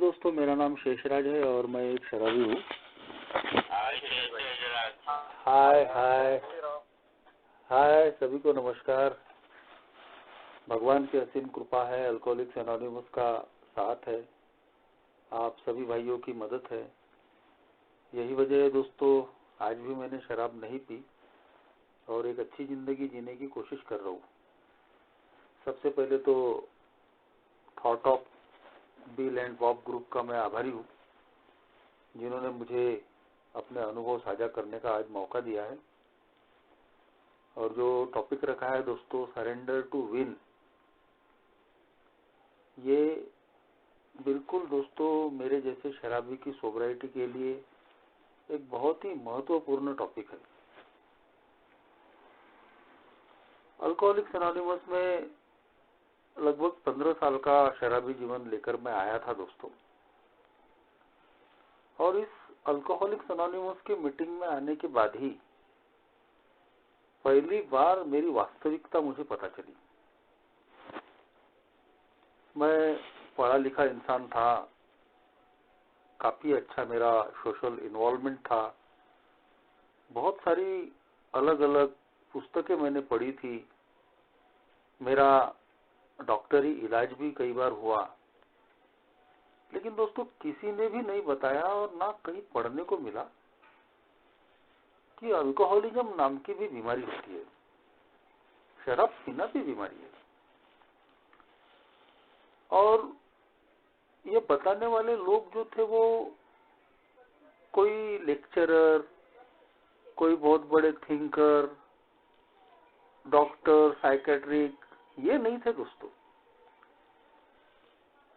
दोस्तों, मेरा नाम शेषराज है और मैं एक शराबी हूँ। हाय हाय हाय, सभी को नमस्कार। भगवान की असीम कृपा है, अल्कोहलिक्स एनोनिमस का साथ है, आप सभी भाइयों की मदद है। यही वजह है दोस्तों, आज भी मैंने शराब नहीं पी और एक अच्छी जिंदगी जीने की कोशिश कर रहा हूँ। सबसे पहले तो thought of bill and Bob group का मैं आभारी हूँ, जिन्होंने मुझे अपने अनुभव साझा करने का आज मौका दिया है। और जो टॉपिक रखा है दोस्तों, सरेंडर टू विन, ये बिल्कुल दोस्तों मेरे जैसे शराबी की सोबराइटी के लिए एक बहुत ही महत्वपूर्ण टॉपिक है। अल्कोहलिक्स एनोनिमस में लगभग 15 साल का शराबी जीवन लेकर मैं आया था दोस्तों। और इस अल्कोहलिक्स एनोनिमस की मीटिंग में आने के बाद ही पहली बार मेरी वास्तविकता मुझे पता चली। मैं पढ़ा लिखा इंसान था, काफी अच्छा मेरा सोशल इन्वॉल्वमेंट था, बहुत सारी अलग अलग पुस्तकें मैंने पढ़ी थी, मेरा डॉक्टरी इलाज भी कई बार हुआ। लेकिन दोस्तों किसी ने भी नहीं बताया और ना कहीं पढ़ने को मिला कि अल्कोहलिज्म नाम की भी बीमारी होती है, शराब पीना भी बीमारी है। और ये बताने वाले लोग जो थे वो कोई लेक्चरर, कोई बहुत बड़े थिंकर, डॉक्टर, साइकेट्रिक, ये नहीं थे दोस्तों।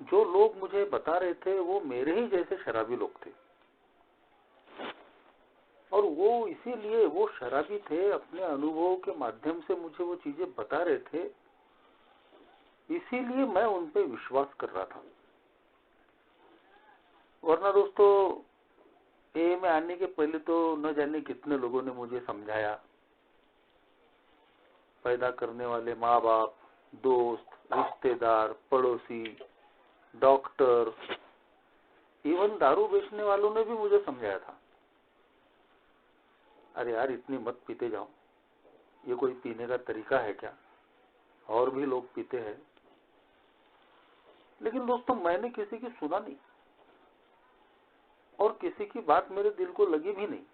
जो लोग मुझे बता रहे थे वो मेरे ही जैसे शराबी लोग थे। और वो इसीलिए वो शराबी थे, अपने अनुभव के माध्यम से मुझे वो चीजें बता रहे थे, इसीलिए मैं उन पे विश्वास कर रहा था। वरना दोस्तों ए में आने के पहले तो न जाने कितने लोगों ने मुझे समझाया, पैदा करने वाले माँ बाप, दोस्त, रिश्तेदार, पड़ोसी, डॉक्टर, इवन दारू बेचने वालों ने भी मुझे समझाया था, अरे यार इतनी मत पीते जाओ, ये कोई पीने का तरीका है क्या, और भी लोग पीते हैं। लेकिन दोस्तों मैंने किसी की सुना नहीं और किसी की बात मेरे दिल को लगी भी नहीं।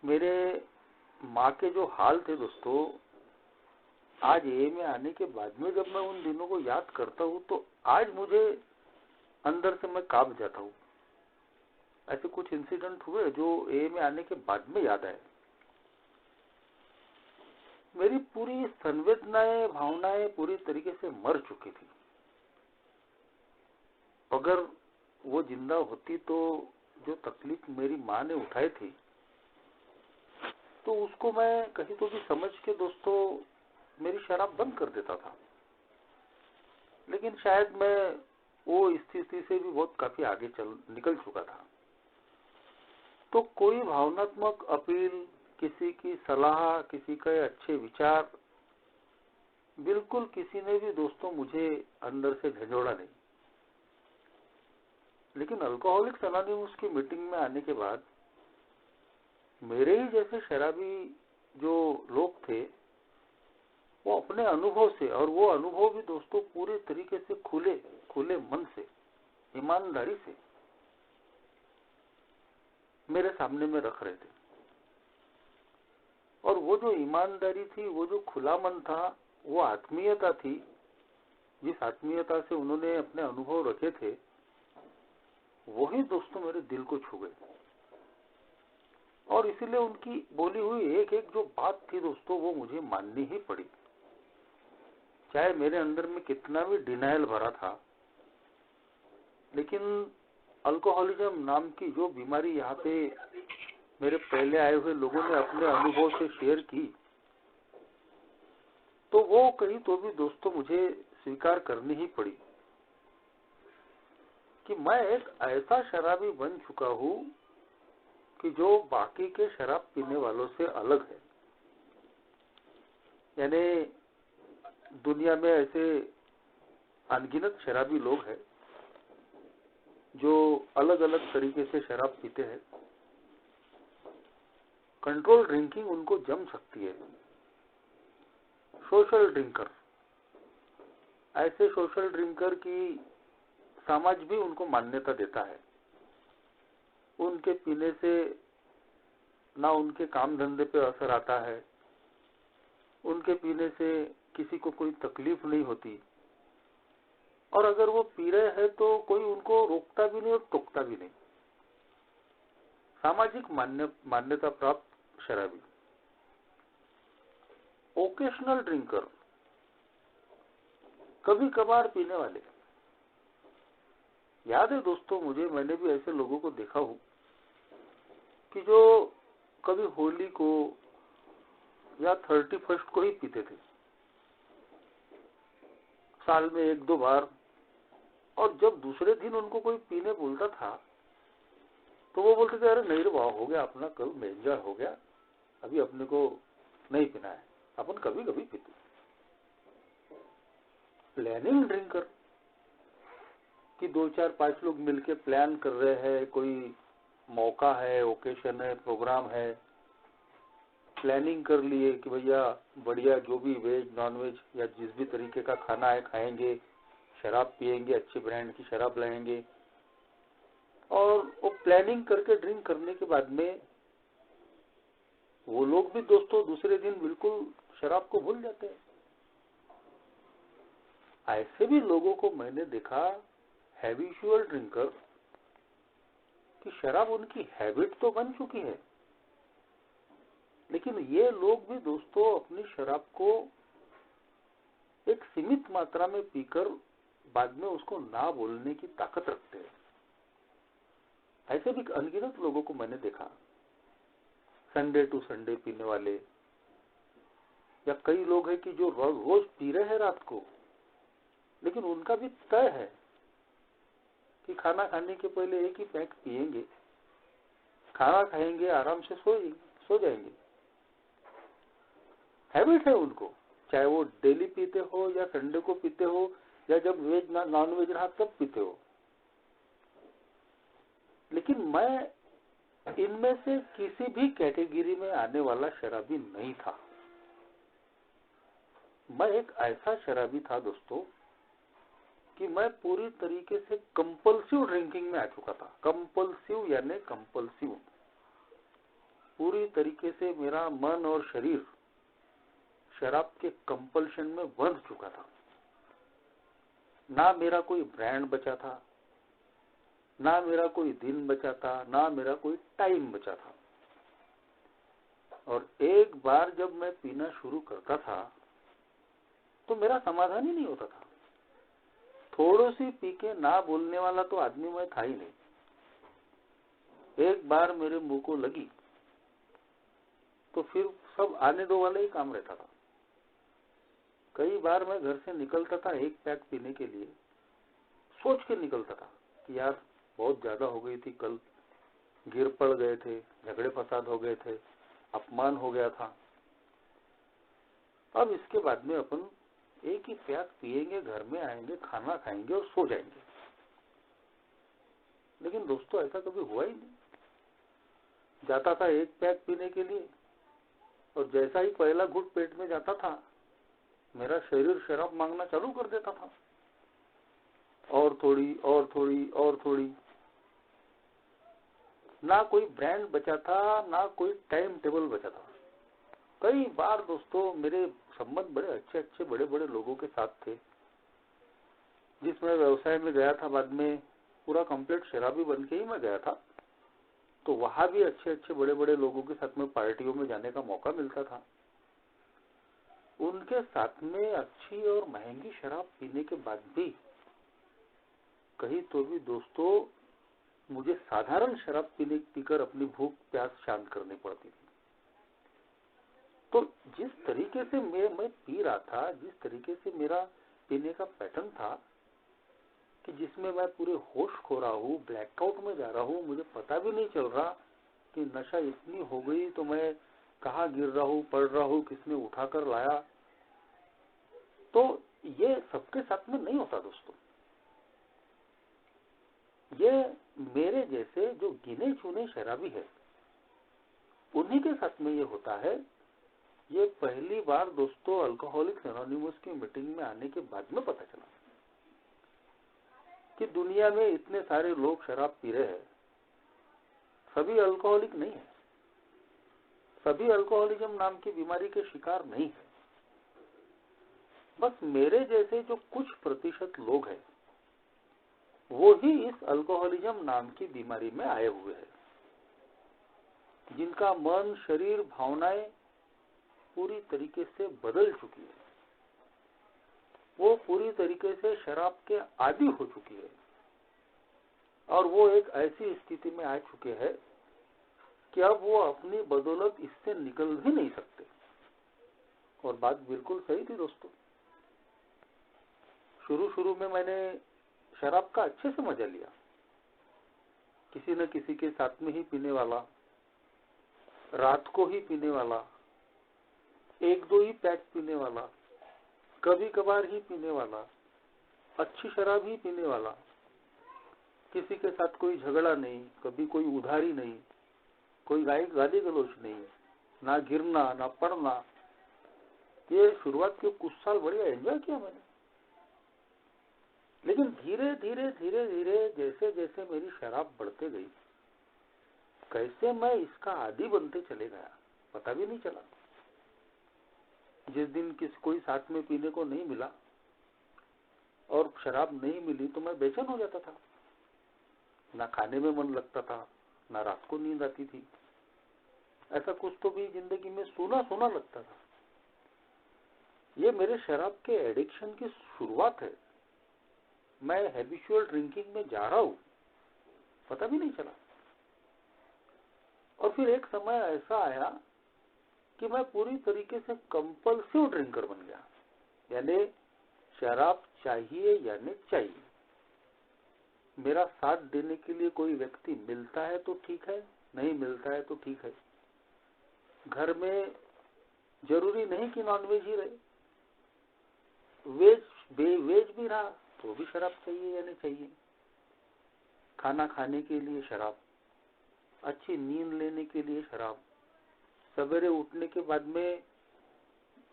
मेरे माँ के जो हाल थे दोस्तों, आज ए में आने के बाद में जब मैं उन दिनों को याद करता हूँ तो आज मुझे अंदर से मैं कांप जाता हूँ। ऐसे कुछ इंसिडेंट हुए जो ए में आने के बाद में याद आए। मेरी पूरी संवेदनाएं, भावनाएं पूरी तरीके से मर चुकी थी। अगर वो जिंदा होती तो जो तकलीफ मेरी माँ ने उठाई थी तो उसको मैं कहीं तो भी समझ के दोस्तों मेरी शराब बंद कर देता था। लेकिन शायद मैं वो स्थिति से भी बहुत काफी आगे निकल चुका था। तो कोई भावनात्मक अपील, किसी की सलाह, किसी के अच्छे विचार, बिल्कुल किसी ने भी दोस्तों मुझे अंदर से झंझोड़ा नहीं। लेकिन अल्कोहलिक्स एनोनिमस की मीटिंग में आने के बाद मेरे ही जैसे शराबी जो लोग थे वो अपने अनुभव से, और वो अनुभव भी दोस्तों पूरे तरीके से खुले मन से, ईमानदारी से मेरे सामने में रख रहे थे। और वो जो ईमानदारी थी, वो जो खुला मन था, वो आत्मीयता थी, जिस आत्मीयता से उन्होंने अपने अनुभव रखे थे, वही दोस्तों मेरे दिल को छू गए। और इसीलिए उनकी बोली हुई एक एक जो बात थी दोस्तों वो मुझे माननी ही पड़ी, चाहे मेरे अंदर में कितना भी डिनायल भरा था। लेकिन अल्कोहलिज्म नाम की जो बीमारी यहाँ पे मेरे पहले आए हुए लोगों ने अपने अनुभव से शेयर की, तो वो कहीं तो भी दोस्तों मुझे स्वीकार करनी ही पड़ी कि मैं एक ऐसा शराबी बन चुका हूँ कि जो बाकी के शराब पीने वालों से अलग है। यानी दुनिया में ऐसे अनगिनत शराबी लोग हैं जो अलग अलग तरीके से शराब पीते हैं, कंट्रोल ड्रिंकिंग उनको जम सकती है। सोशल ड्रिंकर, ऐसे सोशल ड्रिंकर की समाज भी उनको मान्यता देता है। उनके पीने से ना उनके काम धंधे पे असर आता है, उनके पीने से किसी को कोई तकलीफ नहीं होती, और अगर वो पी रहे हैं तो कोई उनको रोकता भी नहीं और टोकता भी नहीं। सामाजिक मान्यता प्राप्त शराबी। ओकेशनल ड्रिंकर, कभी कभार पीने वाले। याद है दोस्तों मुझे, मैंने भी ऐसे लोगों को देखा हूं कि जो कभी होली को या 31 को ही पीते थे, साल में 1-2 बार, और जब दूसरे दिन उनको कोई पीने बोलता था तो वो बोलते थे, अरे नहीं रे वाह, हो गया अपना, कल मेंजा हो गया, अभी अपने को नहीं पीना है, अपन कभी कभी पीते। प्लानिंग ड्रिंकर कि 2-4-5 लोग मिलके प्लान कर रहे हैं, कोई मौका है, ओकेशन है, प्रोग्राम है, प्लानिंग कर लिए कि भैया बढ़िया जो भी वेज नॉन वेज या जिस भी तरीके का खाना है खाएंगे, शराब पिएंगे, अच्छे ब्रांड की शराब लाएंगे, और वो प्लानिंग करके ड्रिंक करने के बाद में वो लोग भी दोस्तों दूसरे दिन बिल्कुल शराब को भूल जाते हैं। ऐसे भी लोगों को मैंने देखा, हैबिचुअल ड्रिंकर, कि शराब उनकी हैबिट तो बन चुकी है, लेकिन ये लोग भी दोस्तों अपनी शराब को एक सीमित मात्रा में पीकर बाद में उसको ना बोलने की ताकत रखते हैं। ऐसे भी अनगिनत लोगों को मैंने देखा, संडे टू संडे पीने वाले, या कई लोग हैं कि जो रोज पी रहे हैं रात को, लेकिन उनका भी तय है कि खाना खाने के पहले एक ही पैक पिएंगे, खाना खाएंगे, आराम से सो जाएंगे। हैबिट है उनको, चाहे वो डेली पीते हो या संडे को पीते हो या जब वेज नॉन वेज रहा तब पीते हो। लेकिन मैं इनमें से किसी भी कैटेगरी में आने वाला शराबी नहीं था। मैं एक ऐसा शराबी था दोस्तों कि मैं पूरी तरीके से कंपल्सिव ड्रिंकिंग में आ चुका था। कंपल्सिव यानी कंपल्सिव, पूरी तरीके से मेरा मन और शरीर शराब के कंपल्शन में बंध चुका था। ना मेरा कोई ब्रांड बचा था, ना मेरा कोई दिन बचा था, ना मेरा कोई टाइम बचा था। और एक बार जब मैं पीना शुरू करता था तो मेरा समाधान ही नहीं होता था। थोड़ी सी पी के ना बोलने वाला तो आदमी मैं था ही नहीं। एक बार मेरे मुंह को लगी तो फिर सब आने दो वाला ही काम रहता था। कई बार मैं घर से निकलता था एक पैक पीने के लिए, सोच के निकलता था कि यार बहुत ज्यादा हो गई थी, कल गिर पड़ गए थे, झगड़े फसाद हो गए थे, अपमान हो गया था, अब इसके बाद में अपन एक ही पैक पिएंगे, घर में आएंगे, खाना खाएंगे और सो जाएंगे। लेकिन दोस्तों ऐसा कभी हुआ ही नहीं। जाता था एक पैक पीने के लिए और जैसा ही पहला घुट पेट में जाता था मेरा शरीर शराब मांगना चालू कर देता था, और थोड़ी और थोड़ी और थोड़ी। ना कोई ब्रांड बचा था, ना कोई टाइम टेबल बचा था। कई बार दोस्तों मेरे संबंध बड़े अच्छे बड़े बड़े लोगों के साथ थे, जिसमें व्यवसाय में गया था, बाद में पूरा कंप्लीट शराबी बन के ही मैं गया था, तो वहां भी अच्छे बड़े बड़े लोगों के साथ में पार्टियों में जाने का मौका मिलता था। उनके साथ में अच्छी और महंगी शराब पीने के बाद भी कहीं तो भी दोस्तों मुझे साधारण शराब पीकर अपनी भूख प्यास शांत करनी पड़ती थी। तो जिस तरीके से मैं पी रहा था, जिस तरीके से मेरा पीने का पैटर्न था कि जिसमें मैं पूरे होश खो रहा हूँ, ब्लैकआउट में जा रहा हूँ, मुझे पता भी नहीं चल रहा कि नशा इतनी हो गई तो मैं कहाँ गिर रहा हूँ, पड़ रहा हूँ, किसने उठाकर लाया। तो ये सबके साथ में नहीं होता दोस्तों। ये मेरे जैसे जो गिने चुने शराबी है उन्हीं के साथ में ये होता है। ये पहली बार दोस्तों अल्कोहलिक्स एनोनिमस की मीटिंग में आने के बाद में पता चला कि दुनिया में इतने सारे लोग शराब पी रहे हैं, सभी अल्कोहलिक नहीं है, सभी अल्कोहलिज्म नाम की बीमारी के शिकार नहीं है। बस मेरे जैसे जो कुछ प्रतिशत लोग हैं वो ही इस अल्कोहलिज्म नाम की बीमारी में आए हुए हैं, जिनका मन, शरीर, भावनाएं पूरी तरीके से बदल चुकी है। वो पूरी तरीके से शराब के आदी हो चुकी है और वो एक ऐसी स्थिति में आ चुके हैं कि अब वो अपनी बदौलत इससे निकल भी नहीं सकते। और बात बिल्कुल सही थी दोस्तों। शुरू में मैंने शराब का अच्छे से मजा लिया, किसी न किसी के साथ में ही पीने वाला, रात को ही पीने वाला, एक दो ही पैक पीने वाला, कभी कभार ही पीने वाला, अच्छी शराब ही पीने वाला, किसी के साथ कोई झगड़ा नहीं, कभी कोई उधारी नहीं, कोई गाली गलौज नहीं, ना गिरना ना पड़ना। ये शुरुआत के कुछ साल बढ़िया एंजॉय किया मैंने। लेकिन धीरे धीरे जैसे जैसे मेरी शराब बढ़ते गई, कैसे मैं इसका आदी बनते चले गया पता भी नहीं चला। जिस दिन कोई साथ में पीने को नहीं मिला और शराब नहीं मिली तो मैं बेचैन हो जाता था, ना खाने में मन लगता था, ना रात को नींद आती थी। ऐसा कुछ तो भी जिंदगी में सूना सूना लगता था। ये मेरे शराब के एडिक्शन की शुरुआत है। मैं हैबिचुअल ड्रिंकिंग में जा रहा हूं पता भी नहीं चला। और फिर एक समय ऐसा आया कि मैं पूरी तरीके से कंपल्सिव ड्रिंकर बन गया, यानी शराब चाहिए यानी चाहिए। मेरा साथ देने के लिए कोई व्यक्ति मिलता है तो ठीक है, नहीं मिलता है तो ठीक है। घर में जरूरी नहीं कि नॉनवेज ही रहे, वेज भी रहा तो भी शराब चाहिए यानी चाहिए। खाना खाने के लिए शराब, अच्छी नींद लेने के लिए शराब, सवेरे उठने के बाद में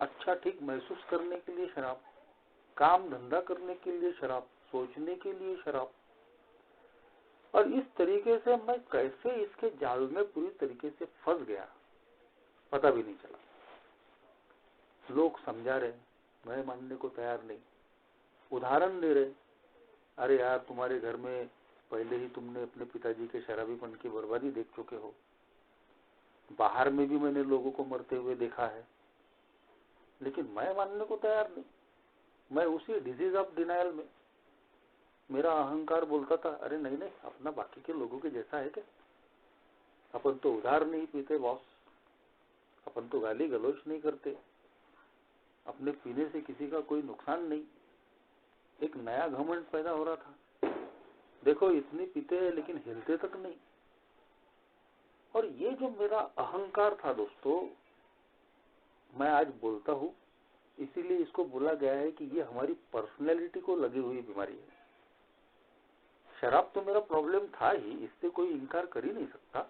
अच्छा ठीक महसूस करने के लिए शराब, काम धंधा करने के लिए शराब, सोचने के लिए शराब। और इस तरीके से मैं कैसे इसके जाल में पूरी तरीके से फंस गया पता भी नहीं चला। लोग समझा रहे, मैं मानने को तैयार नहीं। उदाहरण दे रहे, अरे यार तुम्हारे घर में पहले ही तुमने अपने पिताजी के शराबीपन की बर्बादी देख चुके हो। बाहर में भी मैंने लोगों को मरते हुए देखा है, लेकिन मैं मानने को तैयार नहीं। मैं उसी डिजीज ऑफ डिनायल में, मेरा अहंकार बोलता था अरे नहीं नहीं, अपना बाकी के लोगों के जैसा है क्या, अपन तो उधार नहीं पीते बॉस, अपन तो गाली गलौज नहीं करते, अपने पीने से किसी का कोई नुकसान नहीं। एक नया घमंड पैदा हो रहा था, देखो इतनी पीते हैं लेकिन हिलते तक नहीं। और ये जो मेरा अहंकार था दोस्तों, मैं आज बोलता हूं, इसीलिए इसको बोला गया है कि ये हमारी पर्सनैलिटी को लगी हुई बीमारी है। शराब तो मेरा प्रॉब्लम था ही, इससे कोई इनकार कर ही नहीं सकता,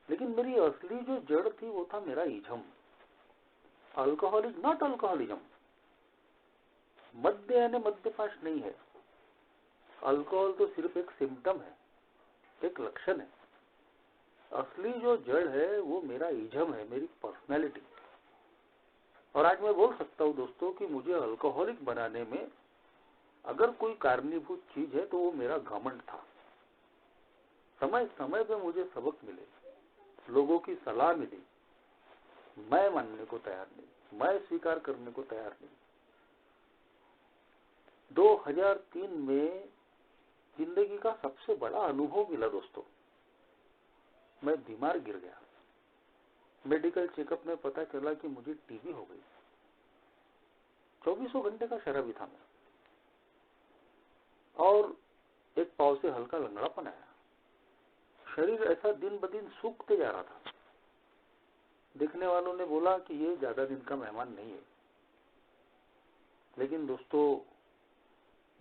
लेकिन मेरी असली जो जड़ थी वो था मेरा इज्म। अल्कोहलिक नॉट अल्कोहलिज्म, मद्य यानी मद्यपाश नहीं है। अल्कोहल तो सिर्फ एक सिम्टम है, एक लक्षण है। असली जो जड़ है वो मेरा इज्म है, मेरी पर्सनैलिटी। और आज मैं बोल सकता हूँ दोस्तों कि मुझे अल्कोहलिक बनाने में अगर कोई कारणीभूत चीज है तो वो मेरा घमंड था। समय समय पे मुझे सबक मिले, लोगों की सलाह मिली, मैं मानने को तैयार नहीं, मैं स्वीकार करने को तैयार नहीं। 2003 में जिंदगी का सबसे बड़ा अनुभव मिला दोस्तों। मैं बीमार गिर गया, मेडिकल चेकअप में पता चला कि मुझे टीबी हो गई। 24 घंटे का शराबी था मैं, और एक पाव से हल्का लंगड़ापन आया। शरीर ऐसा दिन ब दिन सूखते जा रहा था। देखने वालों ने बोला कि ये ज्यादा दिन का मेहमान नहीं है। लेकिन दोस्तों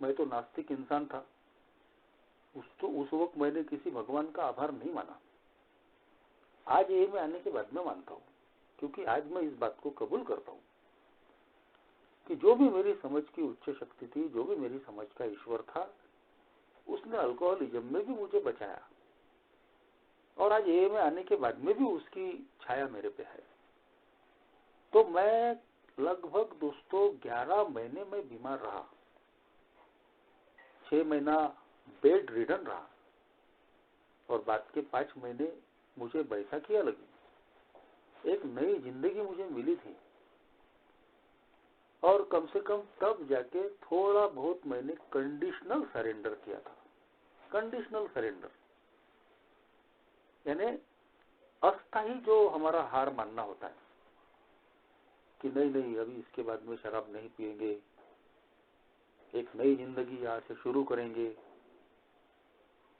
मैं तो नास्तिक इंसान था, उस वक्त मैंने किसी भगवान का आभार नहीं माना। आज ये मैं आने के बाद में मानता हूँ, क्योंकि आज मैं इस बात को कबूल करता हूँ कि जो भी मेरी समझ की उच्च शक्ति थी, जो भी मेरी समझ का ईश्वर था, उसने अल्कोहलिज्म में भी मुझे बचाया, और आज ये में आने के बाद में भी उसकी छाया मेरे पे है। तो मैं लगभग दोस्तों 11 महीने में बीमार रहा, 6 महीना बेड रिडन रहा, और बाद के 5 महीने मुझे बैसाखियां लगी। एक नई जिंदगी मुझे मिली थी, और कम से कम तब जाके थोड़ा बहुत मैंने कंडीशनल सरेंडर किया था। कंडीशनल सरेंडर यानी अस्थाई जो हमारा हार मानना होता है कि नहीं नहीं, अभी इसके बाद में शराब नहीं पिएंगे, एक नई जिंदगी यहाँ से शुरू करेंगे।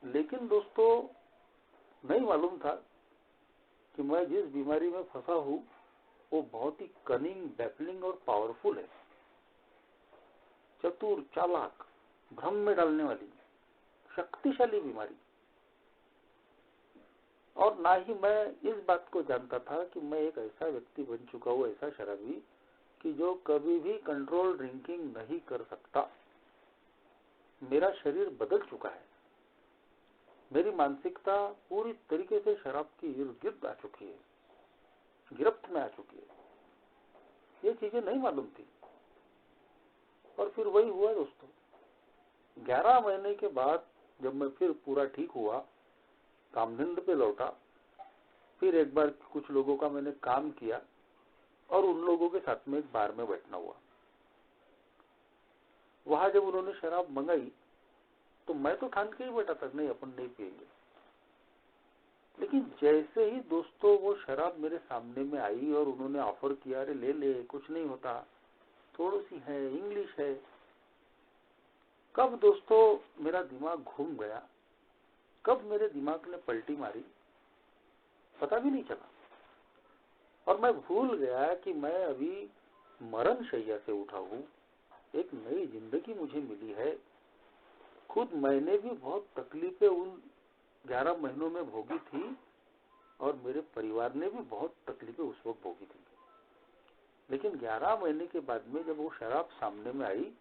लेकिन दोस्तों नहीं मालूम था कि मैं जिस बीमारी में फंसा हूं वो बहुत ही कनिंग, बैफलिंग और पावरफुल है, चतुर, चालाक, भ्रम में डालने वाली शक्तिशाली बीमारी। और ना ही मैं इस बात को जानता था कि मैं एक ऐसा व्यक्ति बन चुका हूँ, ऐसा शराबी, कि जो कभी भी कंट्रोल ड्रिंकिंग नहीं कर सकता। मेरा शरीर बदल चुका है, मेरी मानसिकता पूरी तरीके से शराब की इर्द गिर्द आ चुकी है, गिरफ्त में आ चुकी है। ये चीजें नहीं मालूम थी, और फिर वही हुआ दोस्तों। 11 महीने के बाद जब मैं फिर पूरा ठीक हुआ, कामधंधे पे लौटा, फिर एक बार कुछ लोगों का मैंने काम किया, और उन लोगों के साथ में एक बार में बैठना हुआ। वहां जब उन्होंने शराब मंगाई तो मैं तो ठान के ही बैठा था, नहीं अपन नहीं पिएंगे। लेकिन जैसे ही दोस्तों वो शराब मेरे सामने में आई और उन्होंने ऑफर किया, अरे ले ले, कुछ नहीं होता, थोड़ी सी है, इंग्लिश है, कब दोस्तों मेरा दिमाग घूम गया, कब मेरे दिमाग ने पलटी मारी, पता भी नहीं चला। और मैं भूल गया कि मैं अभी मरण शैया से उठा हूँ, एक नई जिंदगी मुझे मिली है। खुद मैंने भी बहुत तकलीफें उन 11 महीनों में भोगी थी, और मेरे परिवार ने भी बहुत तकलीफें उस वक्त भोगी थी। लेकिन 11 महीने के बाद में जब वो शराब सामने में आई,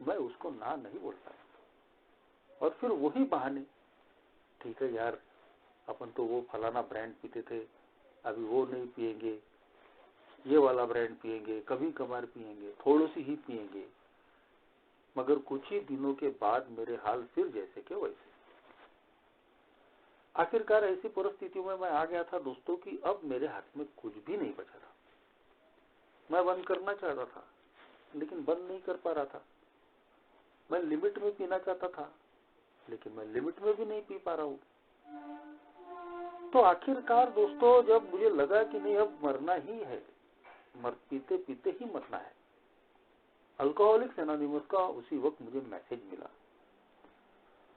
मैं उसको ना नहीं बोल पाया। और फिर वही बहाने, ठीक है यार, अपन तो वो फलाना ब्रांड पीते थे, अभी वो नहीं पिएंगे, ये वाला ब्रांड पिएंगे, कभी कभार पिएंगे, थोड़ी सी ही पिएंगे। मगर कुछ ही दिनों के बाद मेरे हाल फिर जैसे के वैसे। आखिरकार ऐसी परिस्थितियों में मैं आ गया था दोस्तों कि अब मेरे हाथ में कुछ भी नहीं बचा था। मैं बंद करना चाहता था, लेकिन बंद नहीं कर पा रहा था। मैं लिमिट में पीना चाहता था, लेकिन मैं लिमिट में भी नहीं पी पा रहा हूँ। तो आखिरकार दोस्तों जब मुझे लगा कि नहीं, अब मरना ही है, पीते पीते ही मरना है, अल्कोहलिक्स एनोनिमस का उसी वक्त मुझे मैसेज मिला।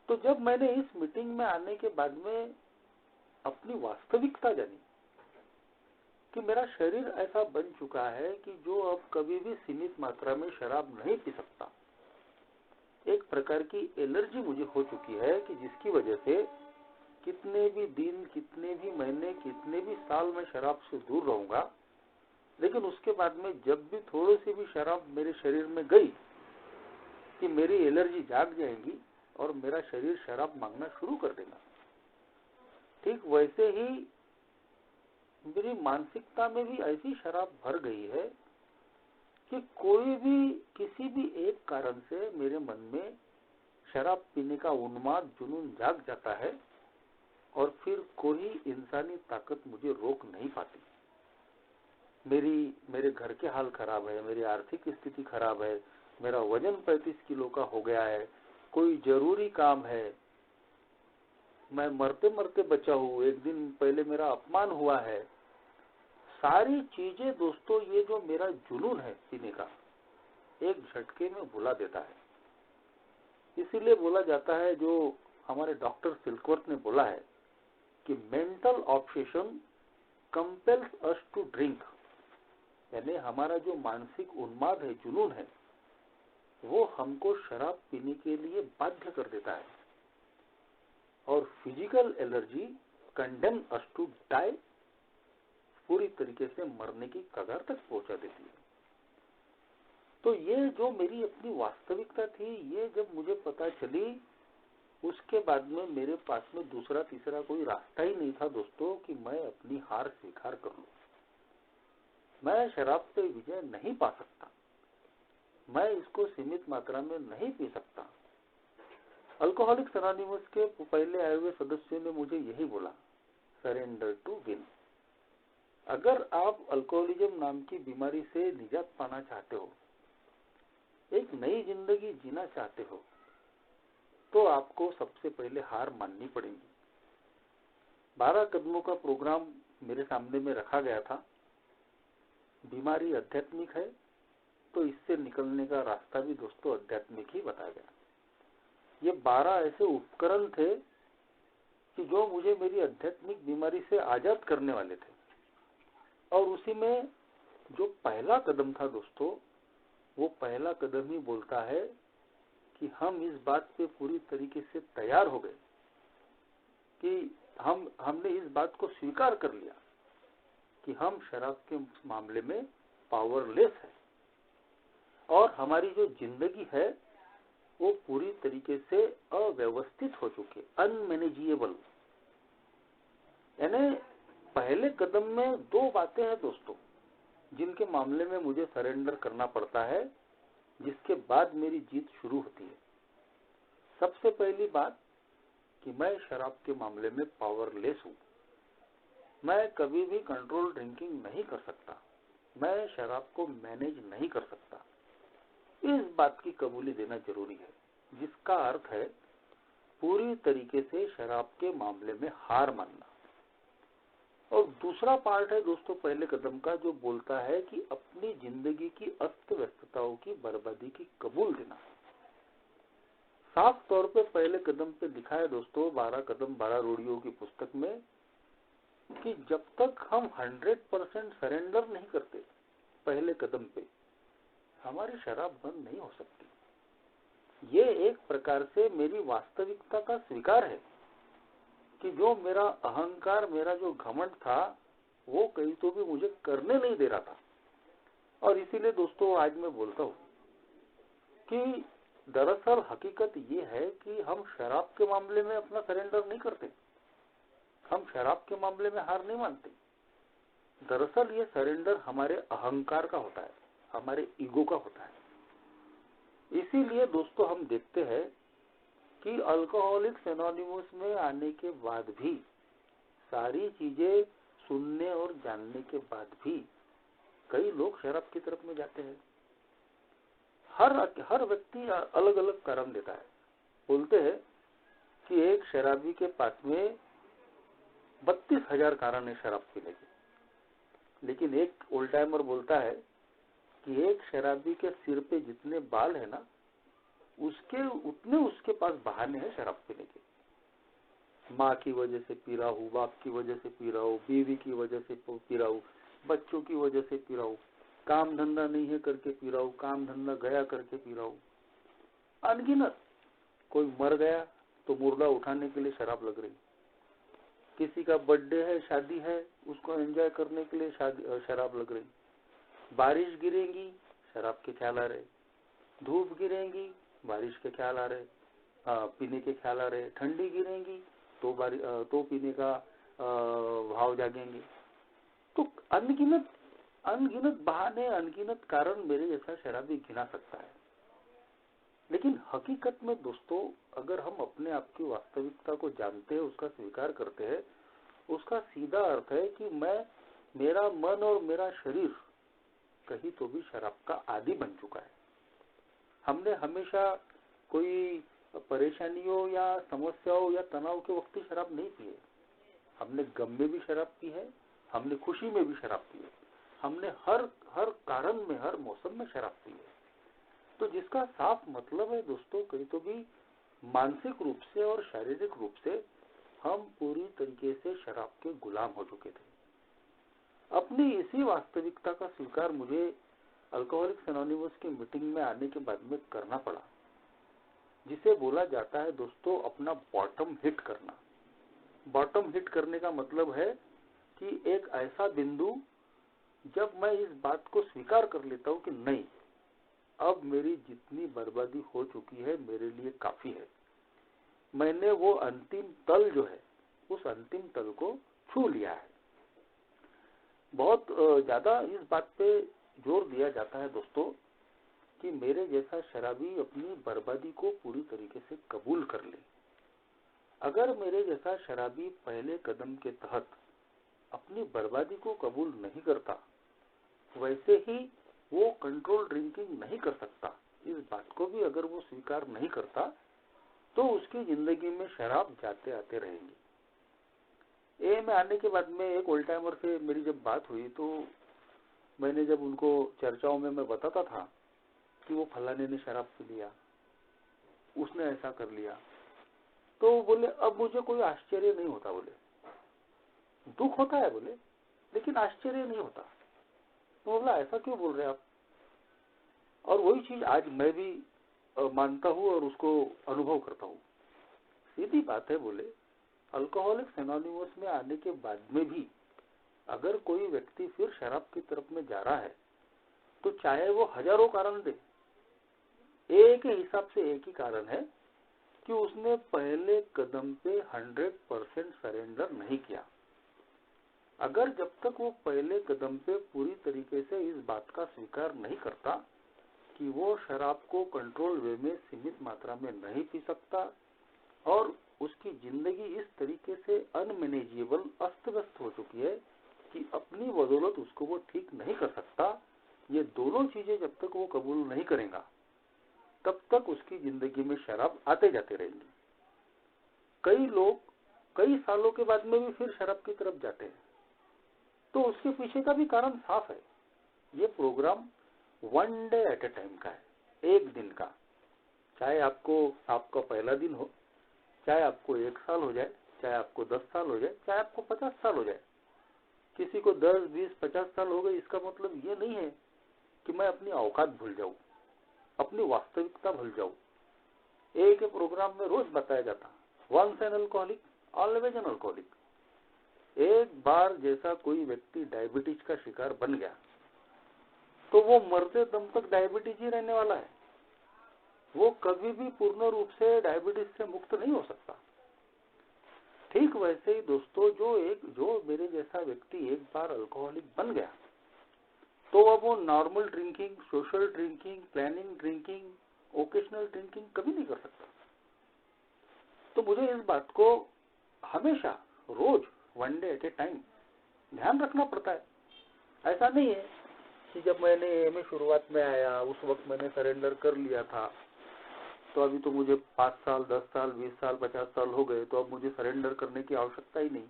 तो जब मैंने इस मीटिंग में आने के बाद में अपनी वास्तविकता जानी कि मेरा शरीर ऐसा बन चुका है कि जो अब कभी भी सीमित मात्रा में शराब नहीं पी सकता। एक प्रकार की एलर्जी मुझे हो चुकी है कि जिसकी वजह से कितने भी दिन, कितने भी महीने, कितने भी साल में शराब से दूर रहूंगा, लेकिन उसके बाद में जब भी थोड़ी सी भी शराब मेरे शरीर में गई कि मेरी एलर्जी जाग जाएगी और मेरा शरीर शराब मांगना शुरू कर देगा। ठीक वैसे ही मेरी मानसिकता में भी ऐसी शराब भर गई है कि कोई भी किसी भी एक कारण से मेरे मन में शराब पीने का उन्माद, जुनून जाग जाता है, और फिर कोई इंसानी ताकत मुझे रोक नहीं पाती। मेरे घर के हाल खराब है, मेरी आर्थिक स्थिति खराब है, मेरा वजन 35 किलो का हो गया है, कोई जरूरी काम है, मैं मरते मरते बचा हूँ, एक दिन पहले मेरा अपमान हुआ है। सारी चीजें दोस्तों, ये जो मेरा जुनून है पीने का, एक झटके में भुला देता है। इसीलिए बोला जाता है, जो हमारे डॉक्टर सिल्कवर्थ ने बोला है कि mental obsession compels us to drink, यानी हमारा जो मानसिक उन्माद है, जुनून है, वो हमको शराब पीने के लिए बाध्य कर देता है। और physical allergy condemn us to die, पूरी तरीके से मरने की कगार तक पहुंचा देती है। तो ये जो मेरी अपनी वास्तविकता थी, ये जब मुझे पता चली, उसके बाद में मेरे पास में दूसरा तीसरा कोई रास्ता ही नहीं था दोस्तों कि मैं अपनी हार स्वीकार कर लूं। मैं शराब पे विजय नहीं पा सकता, मैं इसको सीमित मात्रा में नहीं पी सकता। अल्कोहलिक्स एनोनिमस के पहले आए हुए सदस्यों ने मुझे यही बोला, सरेंडर टू विन। अगर आप अल्कोहलिज्म नाम की बीमारी से निजात पाना चाहते हो, एक नई जिंदगी जीना चाहते हो, तो आपको सबसे पहले हार माननी पड़ेगी। 12 कदमों का प्रोग्राम मेरे सामने में रखा गया था। बीमारी आध्यात्मिक है, तो इससे निकलने का रास्ता भी दोस्तों आध्यात्मिक ही बताया गया। ये 12 ऐसे उपकरण थे कि जो मुझे मेरी आध्यात्मिक बीमारी से आजाद करने वाले थे। और उसी में जो पहला कदम था दोस्तों, वो पहला कदम ही बोलता है कि हम इस बात पे पूरी तरीके से तैयार हो गए कि हमने इस बात को स्वीकार कर लिया कि हम शराब के मामले में पावरलेस है और हमारी जो जिंदगी है वो पूरी तरीके से अव्यवस्थित हो चुकी है, अनमैनेजेबल। यानी पहले कदम में 2 बातें हैं दोस्तों जिनके मामले में मुझे सरेंडर करना पड़ता है, जिसके बाद मेरी जीत शुरू होती है। सबसे पहली बात कि मैं शराब के मामले में पावरलेस हूं। मैं कभी भी कंट्रोल ड्रिंकिंग नहीं कर सकता, मैं शराब को मैनेज नहीं कर सकता। इस बात की कबूली देना जरूरी है, जिसका अर्थ है पूरी तरीके से शराब के मामले में हार मानना। और दूसरा पार्ट है दोस्तों पहले कदम का, जो बोलता है कि अपनी जिंदगी की अस्त व्यस्तताओं की बर्बादी की कबूल देना। साफ तौर पे पहले कदम पे लिखा है दोस्तों 12 कदम 12 रूढ़ियों की पुस्तक में कि जब तक हम 100% सरेंडर नहीं करते पहले कदम पे, हमारी शराब बंद नहीं हो सकती। ये एक प्रकार से मेरी वास्तविकता का स्वीकार है कि जो मेरा अहंकार, मेरा जो घमंड था, वो कहीं तो भी मुझे करने नहीं दे रहा था। और इसीलिए दोस्तों आज मैं बोलता हूँ कि दरअसल हकीकत ये है कि हम शराब के मामले में अपना सरेंडर नहीं करते, हम शराब के मामले में हार नहीं मानते। दरअसल ये सरेंडर हमारे अहंकार का होता है, हमारे ईगो का होता है। इसीलिए दोस्तों हम देखते हैं कि अल्कोहलिक्स एनोनिमस में आने के बाद भी, सारी चीजें सुनने और जानने के बाद भी कई लोग शराब की तरफ में जाते हैं। हर व्यक्ति अलग अलग कारण देता है। बोलते हैं कि एक शराबी के पास में 32,000 कारण है शराब पीने के, लेकिन एक ओल्ड टाइमर बोलता है कि एक शराबी के सिर पे जितने बाल है ना, उसके पास बहाने हैं शराब पीने के। माँ की वजह से पी रहा हूँ, बाप की वजह से पी रहा हूँ, बीवी की वजह से पी रहा हूँ, बच्चों की वजह से पी रहा हूँ, काम धंधा नहीं है करके पी रहा हूँ, काम धंधा गया करके पी रहा हूँ, अनगिनत। कोई मर गया तो मुर्दा उठाने के लिए शराब लग रही, किसी का बर्थडे है, शादी है, उसको एंजॉय करने के लिए शराब लग रही, बारिश गिरेगी शराब के ख्याल आ रहे, धूप गिरेगी बारिश के ख्याल आ रहे, पीने के ख्याल आ रहे, ठंडी गिरेगी तो पीने का भाव जागेंगे। तो अनगिनत बहाने, अनगिनत कारण मेरे जैसा शराबी गिना सकता है। लेकिन हकीकत में दोस्तों अगर हम अपने आप की वास्तविकता को जानते हैं, उसका स्वीकार करते हैं, उसका सीधा अर्थ है कि मेरा मन और मेरा शरीर कहीं तो भी शराब का आदी बन चुका है। हमने हमेशा कोई परेशानियों या समस्याओं या तनाव के वक्त ही शराब नहीं पी है। हमने गम में भी शराब पी है, हमने खुशी में भी शराब पी है, हमने हर कारण में, हर मौसम में शराब पी है। तो जिसका साफ मतलब है दोस्तों कहीं तो भी मानसिक रूप से और शारीरिक रूप से हम पूरी तरीके से शराब के गुलाम हो चुके थे। अपनी इसी वास्तविकता का स्वीकार मुझे अल्कोहलिक्स एनोनिमस की मीटिंग में आने के बाद में करना पड़ा। जिसे बोला जाता है दोस्तों अपना बॉटम हिट करना। बॉटम हिट करने का मतलब है कि एक ऐसा बिंदु जब मैं इस बात को स्वीकार कर लेता हूं कि नहीं, अब मेरी जितनी बर्बादी हो चुकी है मेरे लिए काफी है, मैंने वो अंतिम तल जो है उस अंतिम तल को छू लिया है। बहुत ज्यादा इस बात पे जोर दिया जाता है दोस्तों कि मेरे जैसा शराबी अपनी बर्बादी को पूरी तरीके से कबूल कर ले। अगर मेरे जैसा शराबी पहले कदम के तहत अपनी बर्बादी को कबूल नहीं करता, वैसे ही वो कंट्रोल ड्रिंकिंग नहीं कर सकता, इस बात को भी अगर वो स्वीकार नहीं करता तो उसकी जिंदगी में शराब जाते आते रहेंगी। ए में आने के बाद में एक ओल्ड टाइमर से मेरी जब बात हुई तो मैंने जब उनको चर्चाओं में मैं बताता था कि वो फलाने ने शराब पी लिया, उसने ऐसा कर लिया, तो बोले अब मुझे कोई आश्चर्य नहीं होता। बोले दुख होता है बोले, लेकिन आश्चर्य नहीं होता। तो बोला ऐसा क्यों बोल रहे आप? और वही चीज आज मैं भी मानता हूँ और उसको अनुभव करता हूँ। सीधी बात है, बोले अल्कोहलिक्स एनोनिमस में आने के बाद में भी अगर कोई व्यक्ति फिर शराब की तरफ में जा रहा है तो चाहे वो हजारों कारण दे, एक के हिसाब से एक ही कारण है कि उसने पहले कदम पे 100% सरेंडर नहीं किया। अगर जब तक वो पहले कदम पे पूरी तरीके से इस बात का स्वीकार नहीं करता कि वो शराब को कंट्रोल वे में सीमित मात्रा में नहीं पी सकता और उसकी जिंदगी इस तरीके से अनमैनेजेबल अस्त व्यस्त हो चुकी है कि अपनी बदौलत उसको वो ठीक नहीं कर सकता, ये दोनों चीजें जब तक वो कबूल नहीं करेगा तब तक उसकी जिंदगी में शराब आते जाते रहेंगी। कई लोग कई सालों के बाद में भी फिर शराब की तरफ जाते हैं, तो उसके पीछे का भी कारण साफ है। ये programme 1 day at a time का है, एक दिन का। चाहे आपका पहला दिन हो, चाहे आपको 1 साल हो जाए, चाहे आपको 10 साल हो जाए, चाहे आपको 50 साल हो जाए। किसी को 10, 20, 50 साल हो गए, इसका मतलब ये नहीं है कि मैं अपनी औकात भूल जाऊं, अपनी वास्तविकता भूल जाऊं। एक प्रोग्राम में रोज बताया जाता, once an alcoholic always an alcoholic. एक बार जैसा कोई व्यक्ति डायबिटीज का शिकार बन गया तो वो मरते दम तक डायबिटीज ही रहने वाला है, वो कभी भी पूर्ण रूप से डायबिटीज से मुक्त नहीं हो सकता। ठीक वैसे ही दोस्तों, जो मेरे जैसा व्यक्ति एक बार अल्कोहलिक बन गया तो अब वो normal drinking, social drinking, planning drinking, occasional drinking कभी नहीं कर सकता। तो मुझे इस बात को हमेशा रोज 1 डे एट ए टाइम ध्यान रखना पड़ता है। ऐसा नहीं है कि जब मैंने एमए शुरुआत में आया उस वक्त मैंने सरेंडर कर लिया था, तो अभी तो मुझे 5 साल, 10 साल, 20 साल, 50 साल हो गए, तो अब मुझे सरेंडर करने की आवश्यकता ही नहीं।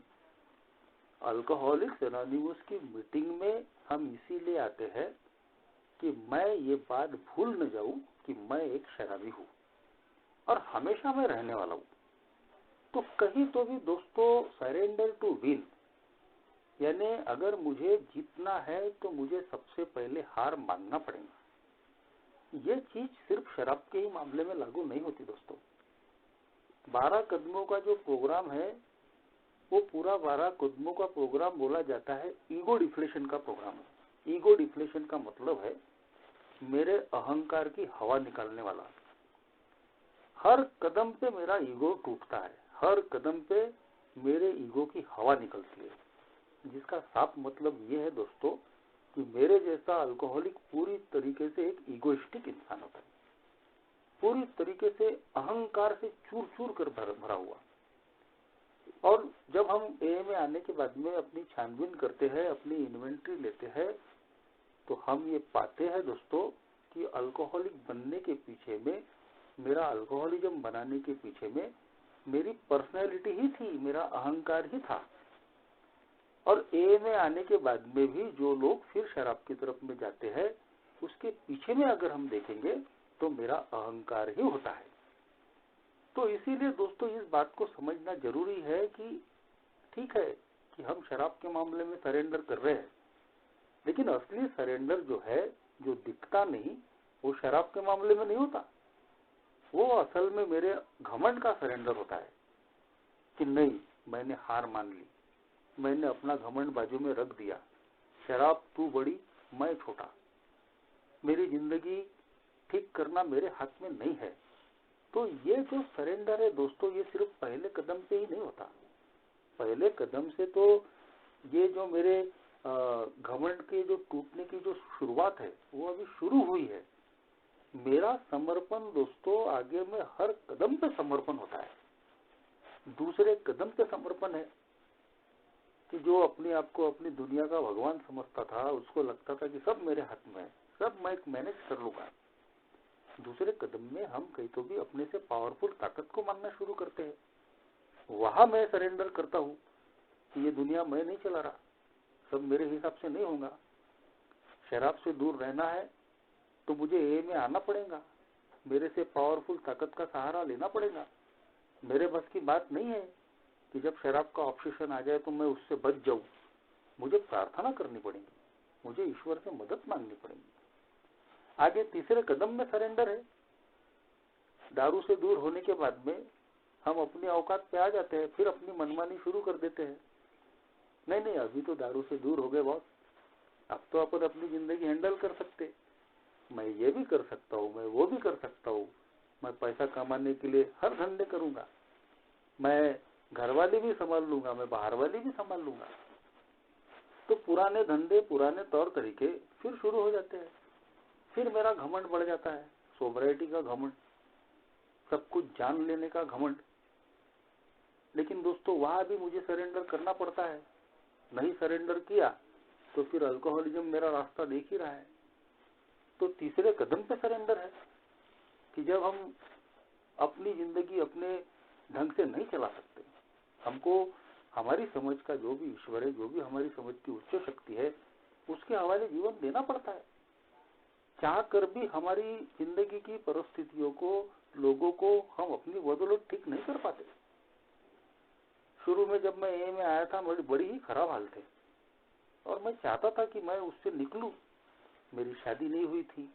अल्कोहलिक्स एनोनिमस की मीटिंग में हम इसीलिए आते हैं कि मैं ये बात भूल न जाऊं कि मैं एक शराबी हूं और हमेशा मैं रहने वाला हूं। तो कहीं तो भी दोस्तों सरेंडर टू विन, यानी अगर मुझे जीतना है तो मुझे सबसे पहले हार मानना पड़ेगा। ये चीज सिर्फ शराब के ही मामले में लागू नहीं होती दोस्तों। 12 कदमों का जो प्रोग्राम है वो पूरा 12 कदमों का प्रोग्राम बोला जाता है ईगो डिफ्लेशन का प्रोग्राम। ईगो डिफ्लेशन का मतलब है मेरे अहंकार की हवा निकालने वाला। हर कदम पे मेरा ईगो टूटता है, हर कदम पे मेरे ईगो की हवा निकलती है, जिसका साफ मतलब ये है दोस्तों कि मेरे जैसा अल्कोहलिक पूरी तरीके से एक ईगोइस्टिक इंसान होता है, पूरी तरीके से अहंकार से चूर चूर कर भरा हुआ। और जब हम ए में आने के बाद में अपनी छानबीन करते हैं, अपनी इन्वेंट्री लेते हैं, तो हम ये पाते हैं दोस्तों कि अल्कोहलिक बनने के पीछे में, मेरा अल्कोहलिज्म बनाने के पीछे में मेरी पर्सनैलिटी ही थी, मेरा अहंकार ही था। और ए में आने के बाद में भी जो लोग फिर शराब की तरफ में जाते हैं, उसके पीछे में अगर हम देखेंगे तो मेरा अहंकार ही होता है। तो इसीलिए दोस्तों इस बात को समझना जरूरी है कि ठीक है कि हम शराब के मामले में सरेंडर कर रहे हैं, लेकिन असली सरेंडर जो है, जो दिखता नहीं, वो शराब के मामले में नहीं होता। वो असल में मेरे घमंड का सरेंडर होता है कि नहीं, मैंने हार मान ली, मैंने अपना घमंड बाजू में रख दिया, शराब तू बड़ी मैं छोटा, मेरी जिंदगी ठीक करना मेरे हाथ में नहीं है। तो ये जो सरेंडर है दोस्तों, ये सिर्फ पहले कदम से ही नहीं होता। पहले कदम से तो ये जो मेरे घमंड के जो टूटने की जो शुरुआत है वो अभी शुरू हुई है। मेरा समर्पण दोस्तों आगे में हर कदम पे समर्पण होता है। दूसरे कदम पे समर्पण है कि जो अपने आप को अपनी दुनिया का भगवान समझता था, उसको लगता था कि सब मेरे हाथ में है, सब मैं मैनेज कर लूंगा। दूसरे कदम में हम कहीं तो भी अपने से पावरफुल ताकत को मानना शुरू करते हैं। वहां मैं सरेंडर करता हूँ कि ये दुनिया मैं नहीं चला रहा, सब मेरे हिसाब से नहीं होगा। शराब से दूर रहना है तो मुझे ए में आना पड़ेगा, मेरे से पावरफुल ताकत का सहारा लेना पड़ेगा। मेरे बस की बात नहीं है कि जब शराब का ऑब्सेशन आ जाए तो मैं उससे बच जाऊं। मुझे प्रार्थना करनी पड़ेगी, मुझे ईश्वर से मदद मांगनी पड़ेगी। आगे तीसरे कदम में सरेंडर है। दारू से दूर होने के बाद में हम अपनी औकात पे आ जाते हैं, फिर अपनी मनमानी शुरू कर देते हैं। नहीं, अभी तो दारू से दूर हो गए बॉस, अब तो अपन अपनी जिंदगी हैंडल कर सकते, मैं ये भी कर सकता हूँ, मैं वो भी कर सकता हूँ, मैं पैसा कमाने के लिए हर धंधे करूंगा, मैं घर वाली भी संभाल लूंगा, मैं बाहर वाली भी संभाल लूंगा। तो पुराने धंधे, पुराने तौर तरीके फिर शुरू हो जाते हैं। फिर मेरा घमंड बढ़ जाता है, सोबराइटी का घमंड, सब कुछ जान लेने का घमंड। लेकिन दोस्तों वहां भी मुझे सरेंडर करना पड़ता है। नहीं सरेंडर किया तो फिर अल्कोहलिज्म मेरा रास्ता देख ही रहा है। तो तीसरे कदम पे सरेंडर है कि जब हम अपनी जिंदगी अपने ढंग से नहीं चला सकते, हमको हमारी समझ का जो भी ईश्वर है, जो भी हमारी समझ की उच्च शक्ति है, उसके हवाले जीवन देना पड़ता है। चाह कर भी हमारी जिंदगी की परिस्थितियों को, लोगों को हम अपनी बदौलत ठीक नहीं कर पाते। शुरू में जब मैं ए में आया था, बड़ी ही खराब हाल थे और मैं चाहता था कि मैं उससे निकलूं। मेरी शादी नहीं हुई थी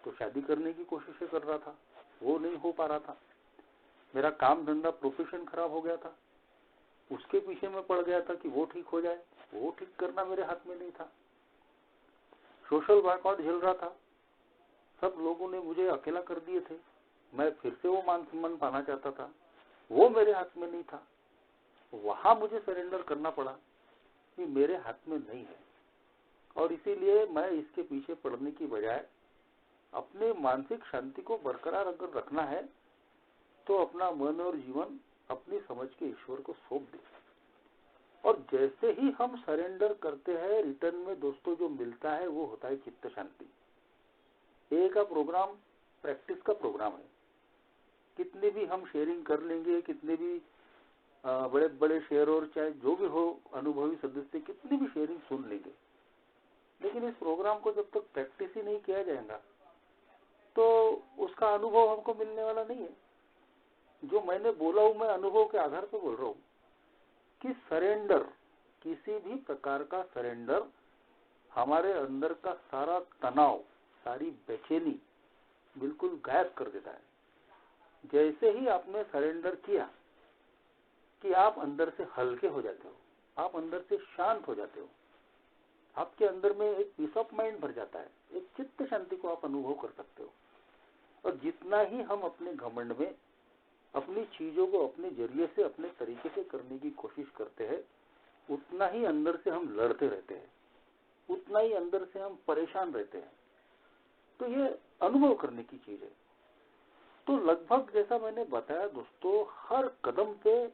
तो शादी करने की कोशिशें कर रहा था, वो नहीं हो पा रहा था। मेरा काम धंधा प्रोफेशन खराब हो गया था, उसके पीछे में पड़ गया था कि वो ठीक हो जाए, वो ठीक करना मेरे हाथ में नहीं था। सोशल बॉयकॉट झेल रहा था, सब लोगों ने मुझे अकेला कर दिए थे। मैं फिर से वो मान सम्मान पाना चाहता था, वो मेरे हाथ में नहीं था। वहां मुझे सरेंडर करना पड़ा कि मेरे हाथ में नहीं है। और इसीलिए मैं इसके पीछे पड़ने की बजाय अपने मानसिक शांति को बरकरार अगर रखना है तो अपना मन और जीवन अपनी समझ के ईश्वर को सौंप दे। और जैसे ही हम सरेंडर करते हैं, रिटर्न में दोस्तों जो मिलता है वो होता है चित्त शांति। ए का प्रोग्राम प्रैक्टिस का प्रोग्राम है। कितने भी हम शेयरिंग कर लेंगे, कितने भी बड़े बड़े शेयर और चाहे जो भी हो अनुभवी सदस्य कितनी भी शेयरिंग सुन लेंगे, लेकिन इस प्रोग्राम को जब तक प्रैक्टिस ही नहीं किया जाएगा तो उसका अनुभव हमको मिलने वाला नहीं है। जो मैंने बोला हूं, मैं अनुभव के आधार पर बोल रहा हूं कि सरेंडर, किसी भी प्रकार का सरेंडर हमारे अंदर का सारा तनाव, सारी बेचैनी बिल्कुल गायब कर देता है। जैसे ही आपने सरेंडर किया कि आप अंदर से हल्के हो जाते हो, आप अंदर से शांत हो जाते हो, आपके अंदर में एक पीस ऑफ माइंड भर जाता है, एक चित्त शांति को आप अनुभव कर सकते हो। और जितना ही हम अपने घमंड में अपनी चीजों को अपने जरिए से, अपने तरीके से करने की कोशिश करते हैं, उतना ही अंदर से हम लड़ते रहते हैं, उतना ही अंदर से हम परेशान रहते हैं। तो ये अनुभव करने की चीज है। तो लगभग जैसा मैंने बताया दोस्तों, हर कदम पे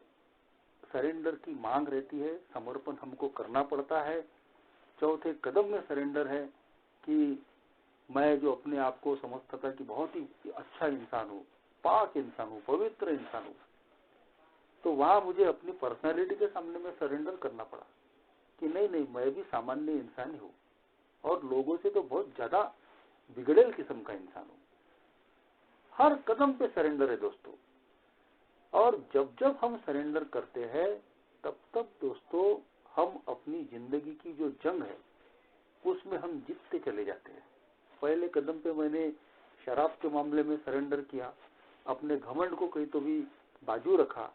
सरेंडर की मांग रहती है, समर्पण हमको करना पड़ता है। चौथे कदम में सरेंडर है कि मैं जो अपने आप को समझता था कि बहुत ही अच्छा इंसान हूँ, पाक इंसान हूँ, पवित्र इंसान हूँ, तो वहां मुझे अपनी पर्सनैलिटी के सामने में सरेंडर करना पड़ा कि नहीं, मैं भी सामान्य इंसान ही हूँ और लोगों से तो बहुत ज्यादा बिगड़ेल किस्म का इंसान हूँ। हर कदम पे सरेंडर है दोस्तों। और जब जब हम सरेंडर करते हैं तब तब दोस्तों हम अपनी जिंदगी की जो जंग है उसमें हम जीतते चले जाते हैं। पहले कदम पे मैंने शराब के मामले में सरेंडर किया, अपने घमंड को कहीं तो भी बाजू रखा,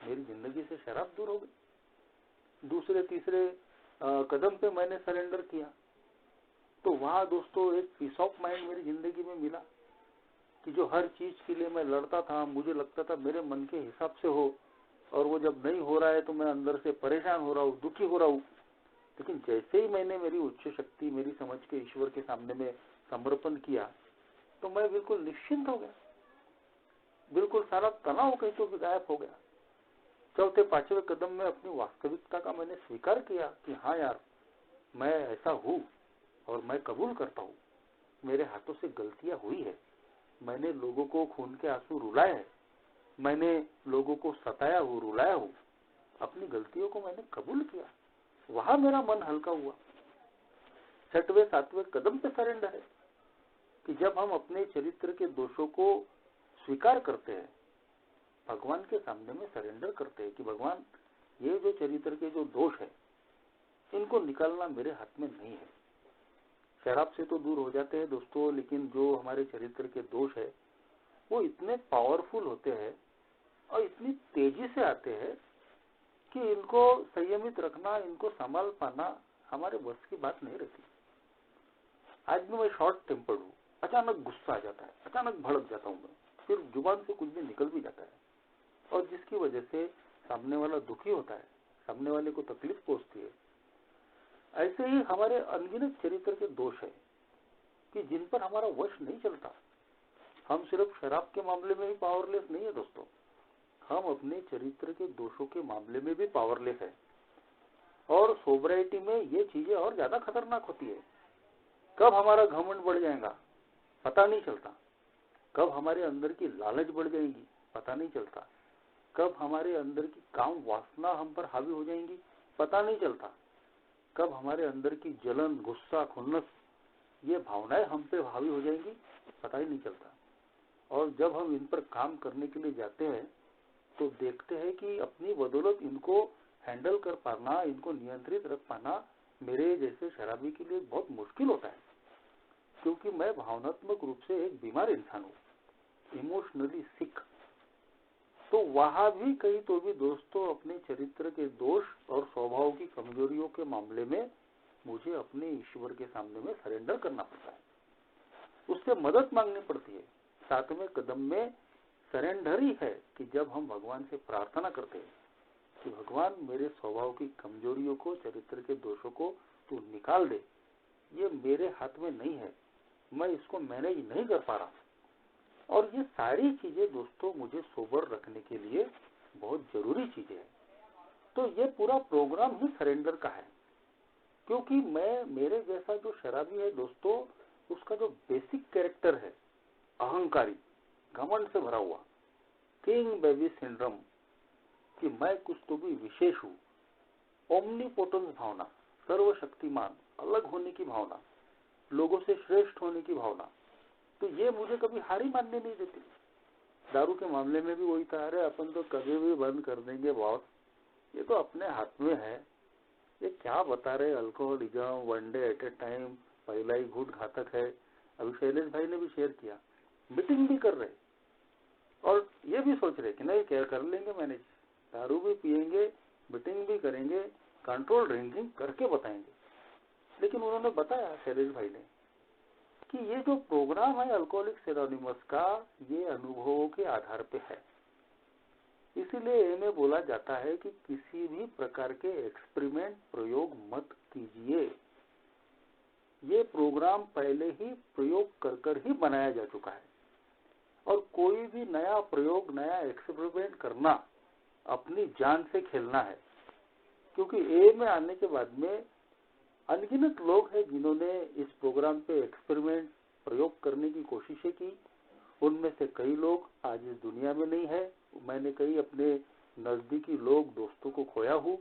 मेरी जिंदगी से शराब दूर हो गई। दूसरे तीसरे कदम पे मैंने सरेंडर किया, तो वहां दोस्तों एक पीस ऑफ माइंड मेरी जिंदगी में मिला कि जो हर चीज के लिए मैं लड़ता था, मुझे लगता था मेरे मन के हिसाब से हो, और वो जब नहीं हो रहा है तो मैं अंदर से परेशान हो रहा हूँ, दुखी हो रहा हूँ। लेकिन जैसे ही मैंने मेरी उच्च शक्ति, मेरी समझ के ईश्वर के सामने में समर्पण किया, तो मैं बिल्कुल निश्चिंत हो गया, बिल्कुल सारा तनाव कहीं तो भी गायब हो गया। चौथे पांचवें कदम में अपनी वास्तविकता का मैंने स्वीकार किया कि हाँ यार, मैं ऐसा हूँ और मैं कबूल करता हूँ, मेरे हाथों से गलतियां हुई है, मैंने लोगों को खून के आंसू रुलाए हैं, मैंने लोगों को सताया हूँ, रुलाया हूँ, अपनी गलतियों को मैंने कबूल किया। वहां मेरा मन हल्का हुआ। छठवें सातवें कदम पे सरेंडर है कि जब हम अपने चरित्र के दोषों को स्वीकार करते हैं, भगवान के सामने में सरेंडर करते हैं कि भगवान, ये जो चरित्र के जो दोष है, इनको निकालना मेरे हाथ में नहीं है। शराब से तो दूर हो जाते हैं दोस्तों, लेकिन जो हमारे चरित्र के दोष है वो इतने पावरफुल होते हैं और इतनी तेजी से आते हैं कि इनको संयमित रखना, इनको संभाल पाना हमारे बस की बात नहीं रहती। आज भी मैं शॉर्ट टेम्पर्ड हूँ, अचानक गुस्सा आ जाता है, अचानक भड़क जाता हूँ मैं, फिर जुबान से कुछ भी निकल भी जाता है, और जिसकी वजह से सामने वाला दुखी होता है, सामने वाले को तकलीफ पहुंचती है। ऐसे ही हमारे अनगिनत चरित्र के दोष है कि जिन पर हमारा वश नहीं चलता। हम सिर्फ शराब के मामले में ही पावरलेस नहीं है दोस्तों, हम अपने चरित्र के दोषों के मामले में भी पावरलेस है। और सोबराइटी में ये चीजें और ज्यादा खतरनाक होती है। कब हमारा घमंड बढ़ जाएगा पता नहीं चलता, कब हमारे अंदर की लालच बढ़ जाएगी पता नहीं चलता, कब हमारे अंदर की काम वासना हम पर हावी हो जाएंगी पता नहीं चलता, कब हमारे अंदर की जलन, गुस्सा, खुन्नस, ये भावनाएं हम पे हावी हो जाएंगी पता ही नहीं चलता। और जब हम इन पर काम करने के लिए जाते हैं तो देखते हैं कि अपनी बदौलत इनको हैंडल कर पाना, इनको नियंत्रित रख पाना मेरे जैसे शराबी के लिए बहुत मुश्किल होता है, क्योंकि मैं भावनात्मक रूप से एक बीमार इंसान हूँ, इमोशनली सिक। तो वहां भी कहीं तो भी दोस्तों अपने चरित्र के दोष और स्वभाव की कमजोरियों के मामले में मुझे अपने ईश्वर के सामने में सरेंडर करना पड़ता है, उससे मदद मांगनी पड़ती है। सातवें कदम में सरेंडर ही है कि जब हम भगवान से प्रार्थना करते हैं कि भगवान मेरे स्वभाव की कमजोरियों को, चरित्र के दोषों को तू निकाल दे, ये मेरे हाथ में नहीं है, मैं इसको मैनेज नहीं कर पा रहा। और ये सारी चीजें दोस्तों मुझे सोबर रखने के लिए बहुत जरूरी चीजें हैं। तो ये पूरा प्रोग्राम ही सरेंडर का है, क्योंकि मेरे जैसा जो शराबी है दोस्तों, उसका जो बेसिक कैरेक्टर है अहंकारी, घमंड से भरा हुआ, किंग बेबी सिंड्रोम, कि मैं कुछ तो भी विशेष हूँ, ओमनीपोटेंस भावना, सर्वशक्तिमान, अलग होने की भावना, लोगों से श्रेष्ठ होने की भावना, तो ये मुझे कभी हारी मानने नहीं देती। दारू के मामले में भी वही था, अरे अपन तो कभी भी बंद कर देंगे बॉस, ये तो अपने हाथ में है, ये क्या बता रहे, alcoholism 1 day at a time, पहला ही घूंट घातक है। अभी शैलेश भाई ने भी शेयर किया, मीटिंग भी कर रहे और ये भी सोच रहे कि नहीं क्या कर लेंगे मैनेज, दारू भी पियेंगे, मीटिंग भी करेंगे, कंट्रोल ड्रिंकिंग करके बताएंगे। लेकिन उन्होंने बताया शैलेश भाई ने कि ये जो प्रोग्राम है अल्कोहलिक्स एनोनिमस का, ये अनुभवों के आधार पे है। इसीलिए इन्हें बोला जाता है कि किसी भी प्रकार के एक्सपेरिमेंट, प्रयोग मत कीजिए। ये प्रोग्राम पहले ही प्रयोग कर ही बनाया जा चुका है, और कोई भी नया प्रयोग, नया एक्सपेरिमेंट करना अपनी जान से खेलना है। क्योंकि ए में आने के बाद में अनगिनत लोग हैं जिन्होंने इस प्रोग्राम पे एक्सपेरिमेंट, प्रयोग करने की कोशिशें की। उनमें से कई लोग आज इस दुनिया में नहीं है। मैंने कई अपने नजदीकी लोग, दोस्तों को खोया हूँ,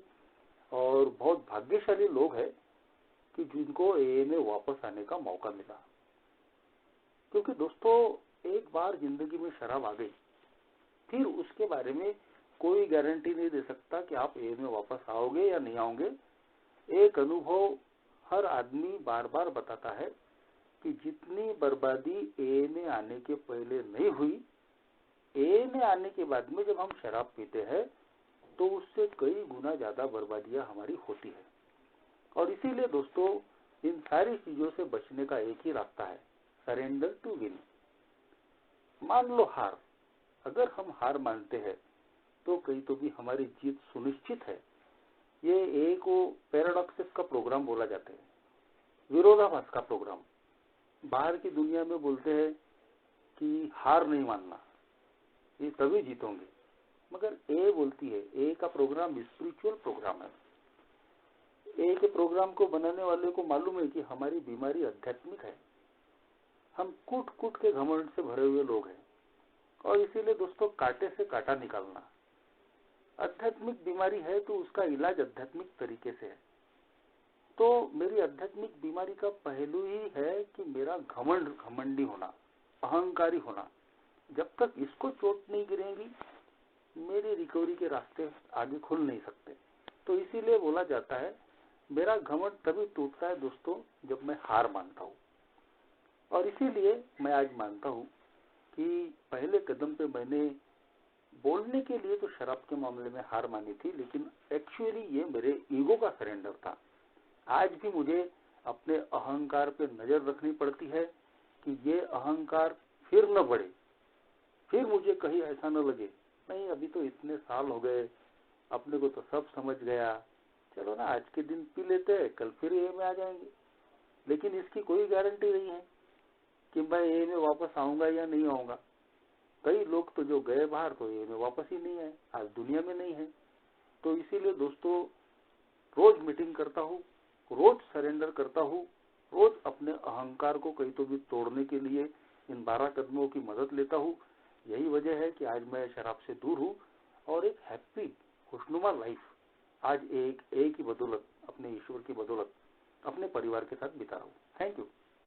और बहुत भाग्यशाली लोग हैं कि जिनको ए में वापस आने का मौका मिला। क्योंकि दोस्तों एक बार जिंदगी में शराब आ गई, फिर उसके बारे में कोई गारंटी नहीं दे सकता कि आप ए में वापस आओगे या नहीं आओगे। एक अनुभव हर आदमी बार बार बताता है कि जितनी बर्बादी ए में आने के पहले नहीं हुई, ए में आने के बाद में जब हम शराब पीते हैं तो उससे कई गुना ज्यादा बर्बादियां हमारी होती है। और इसीलिए दोस्तों इन सारी चीजों से बचने का एक ही रास्ता है, सरेंडर टू विन। मान लो हार, अगर हम हार मानते हैं तो कहीं तो भी हमारी जीत सुनिश्चित है। ये ए को पैराडॉक्सिस का प्रोग्राम बोला जाता है, विरोधाभास का प्रोग्राम। बाहर की दुनिया में बोलते हैं कि हार नहीं मानना, ये तभी जीतोगे, मगर ए बोलती है, ए का प्रोग्राम स्पिरिचुअल प्रोग्राम है। ए के प्रोग्राम को बनाने वाले को मालूम है कि हमारी बीमारी आध्यात्मिक है, हम कूट कूट के घमंड से भरे हुए लोग हैं। और इसीलिए दोस्तों कांटे से कांटा निकालना, आध्यात्मिक बीमारी है तो उसका इलाज आध्यात्मिक तरीके से है। तो मेरी आध्यात्मिक बीमारी का पहलू ही है कि मेरा घमंडी होना, अहंकारी होना। जब तक इसको चोट नहीं गिरेगी मेरी रिकवरी के रास्ते आगे खुल नहीं सकते। तो इसीलिए बोला जाता है मेरा घमंड तभी टूटता है दोस्तों जब मैं हार मानता हूँ। और इसीलिए मैं आज मानता हूँ कि पहले कदम पे मैंने बोलने के लिए तो शराब के मामले में हार मानी थी, लेकिन एक्चुअली ये मेरे ईगो का सरेंडर था। आज भी मुझे अपने अहंकार पे नजर रखनी पड़ती है कि ये अहंकार फिर न बढ़े, फिर मुझे कहीं ऐसा न लगे नहीं अभी तो इतने साल हो गए, अपने को तो सब समझ गया, चलो ना आज के दिन पी लेते हैं, कल फिर ए में आ जाएंगे। लेकिन इसकी कोई गारंटी नहीं है कि मैं ए में वापस आऊंगा या नहीं आऊंगा। कई लोग तो जो गए बाहर तो ए में वापस ही नहीं आए, आज दुनिया में नहीं है। तो इसीलिए दोस्तों रोज मीटिंग करता हूँ, रोज सरेंडर करता हूँ, रोज अपने अहंकार को कहीं तो भी तोड़ने के लिए इन 12 कदमों की मदद लेता हूँ। यही वजह है कि आज मैं शराब से दूर हूँ और एक हैप्पी खुशनुमा लाइफ आज एक की बदौलत, अपने ईश्वर की बदौलत अपने परिवार के साथ बिता रहा हूँ। Thank you.